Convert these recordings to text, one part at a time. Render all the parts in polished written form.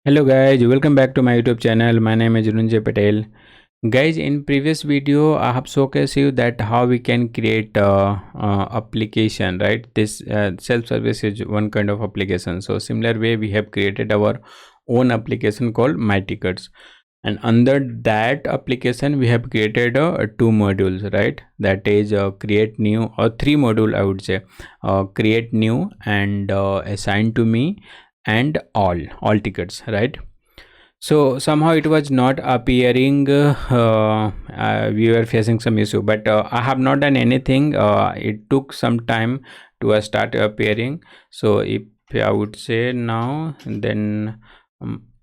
Hello guys, welcome back to my YouTube channel. My name is Runjay Patel. Guys, in previous video I have showcased you that how we can create application, right? This self-service is one kind of application. So similar way we have created our own application called My Tickets, and under that application we have created two modules, right? That is create new, or three module I would say. Create new and assign to me and all tickets, right? So somehow it was not appearing. We were facing some issue, but I have not done anything. It took some time to start appearing. So if I would say now, then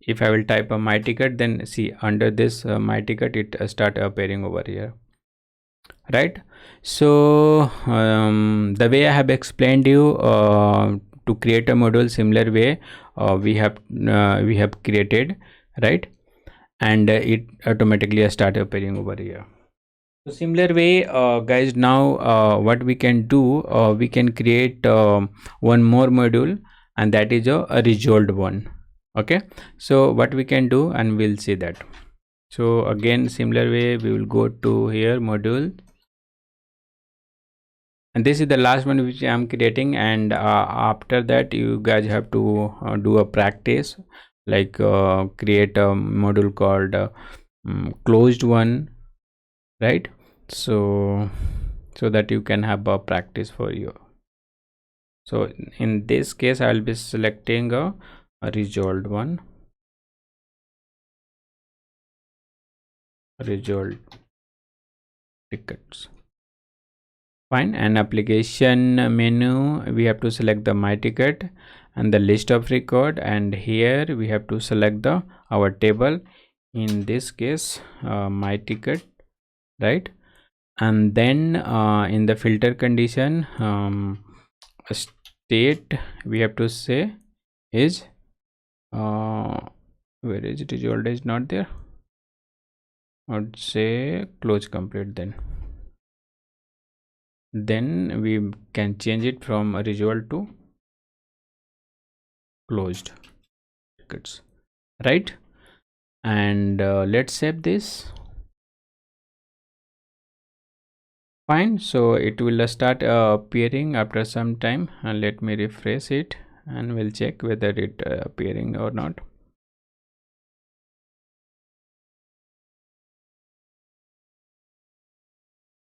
if I will type a my ticket, then see under this my ticket it start appearing over here, right? So the way I have explained you to create a module, similar way we have created, right? And it automatically start appearing over here. So similar way, guys, now what we can do, we can create one more module, and that is a resolved one. Okay, so what we can do, and we'll see that. So again, similar way, we will go to here module, and this is the last one which I am creating. And after that you guys have to do a practice, like create a module called closed one, right? So that you can have a practice for you. So in this case I will be selecting a resolved one, resolved tickets. Fine. And application menu, we have to select the my ticket and the list of record, and here we have to select the our table, in this case my ticket, right? And then in the filter condition, state we have to say is where is it? Resolved is not there. I would say close complete. Then we can change it from resolved to closed tickets, right? And let's save this. Fine. So it will start appearing after some time, and let me refresh it and we'll check whether it appearing or not.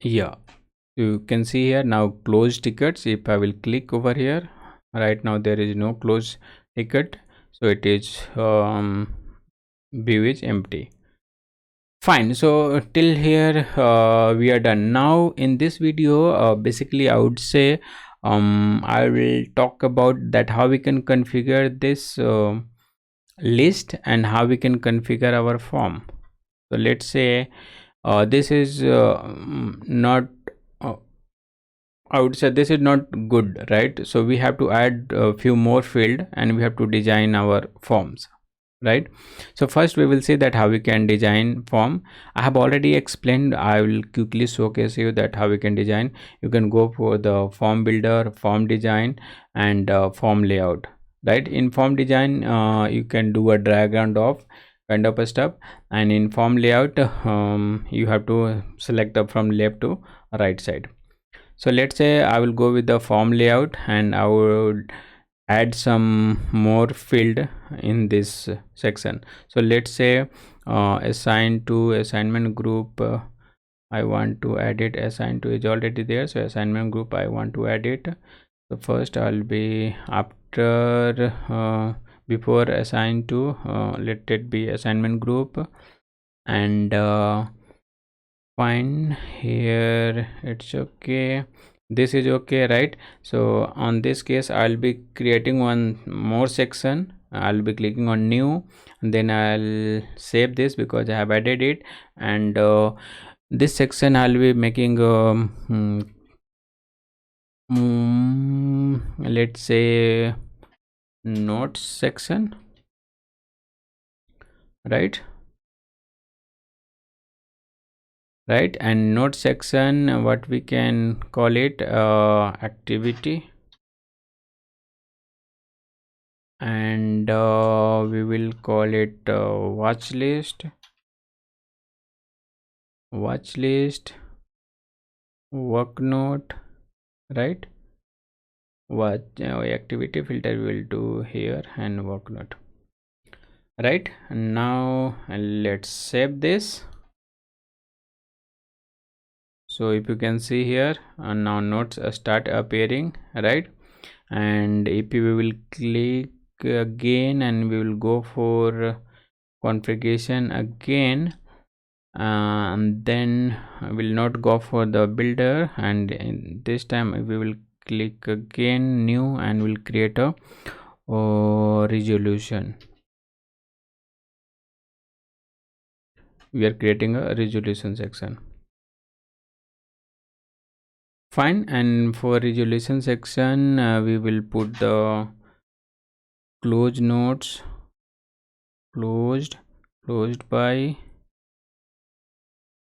Yeah, you can see here now closed tickets. If I will click over here, right now there is no closed ticket, so it is view is empty. Fine. So till here we are done. Now in this video basically I would say I will talk about that how we can configure this list and how we can configure our form. So let's say this is not I would say this is not good, right? So we have to add a few more field and we have to design our forms, right? So first we will see that how we can design form. I have already explained. I will quickly showcase you that how we can design. You can go for the form builder, form design, and form layout, right? In form design you can do a drag and drop kind of a stuff, and in form layout you have to select the from left to right side. So let's say I will go with the form layout, and I would add some more field in this section. So let's say assign to assignment group, I want to add it. Assign to is already there, so assignment group I want to add it. So first I'll be after before assign to let it be assignment group, and fine, here it's okay, this is okay, right? So on this case I'll be creating one more section. I'll be clicking on new, and then I'll save this because I have added it. And this section I'll be making let's say notes section, right? And note section, what we can call it, activity, and we will call it watch list, work note, right? What activity filter we will do here, and work note, right? Now let's save this. So if you can see here, now notes start appearing, right? And if we will click again and we will go for configuration again, and then will not go for the builder, and this time we will click again new and we'll create a resolution. We are creating a resolution section. Fine. And for resolution section we will put the close notes, closed by,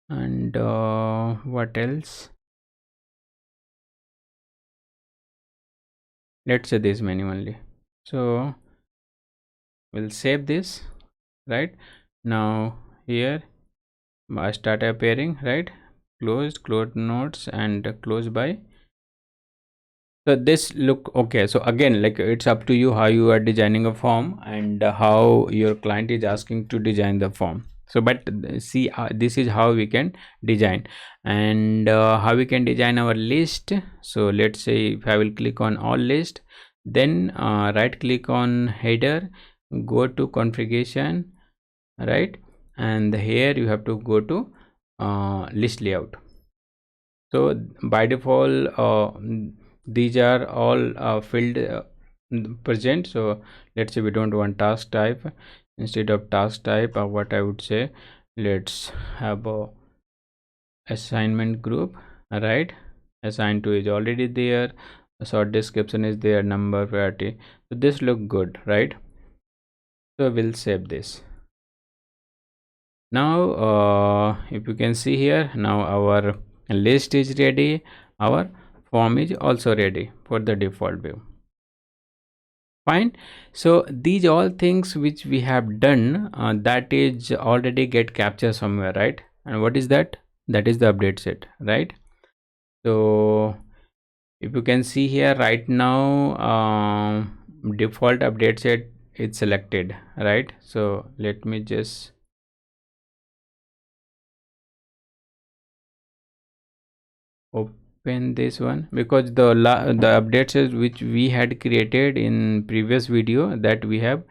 and what else, let's say this menu only. So we'll save this, right? Now here start appearing, right? Closed notes and close by. So this look okay. So again, like, it's up to you how you are designing a form and how your client is asking to design the form. So but see, this is how we can design, and how we can design our list. So let's say if I will click on all list, then right click on header, go to configuration, right? And here you have to go to list layout. So by default these are all filled present. So let's say we don't want task type. Instead of task type, what I would say, let's have a assignment group, right? Assign to is already there, short description is there, number, priority. So this look good, right? So we'll save this. Now if you can see here, now our list is ready, our form is also ready for the default view. Fine. So these all things which we have done, that is already get captured somewhere, right? And what is that? That is the update set, right? So if you can see here right now, default update set is selected, right? So let me just open this one, because the updates is which we had created in previous video, that we have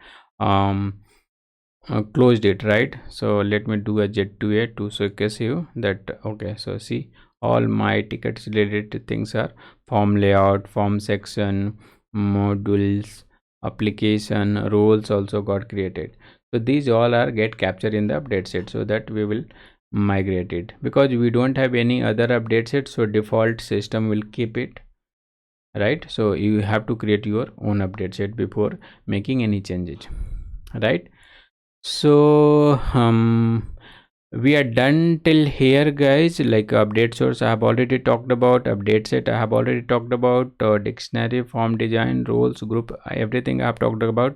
closed it, right? So let me do a Z2A to showcase you that. Okay, so see, all my tickets related things are form layout, form section, modules, application, roles also got created. So these all are get captured in the update set, so that we will migrate it, because we don't have any other update set, so default system will keep it, right? So you have to create your own update set before making any changes, right? So we are done till here, guys. Like, update source I have already talked about, update set I have already talked about, dictionary, form design, roles, group, everything I have talked about.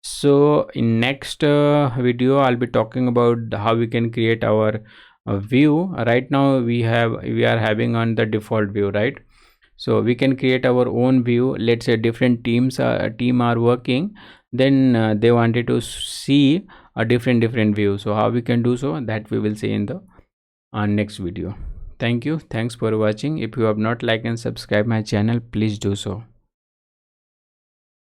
So in next video I'll be talking about how we can create our view. Right now we are having on the default view, right? So we can create our own view. Let's say different team are working, then they wanted to see a different view. So how we can do so, that we will see in the next video. Thank you. Thanks for watching. If you have not liked and subscribed my channel, please do so.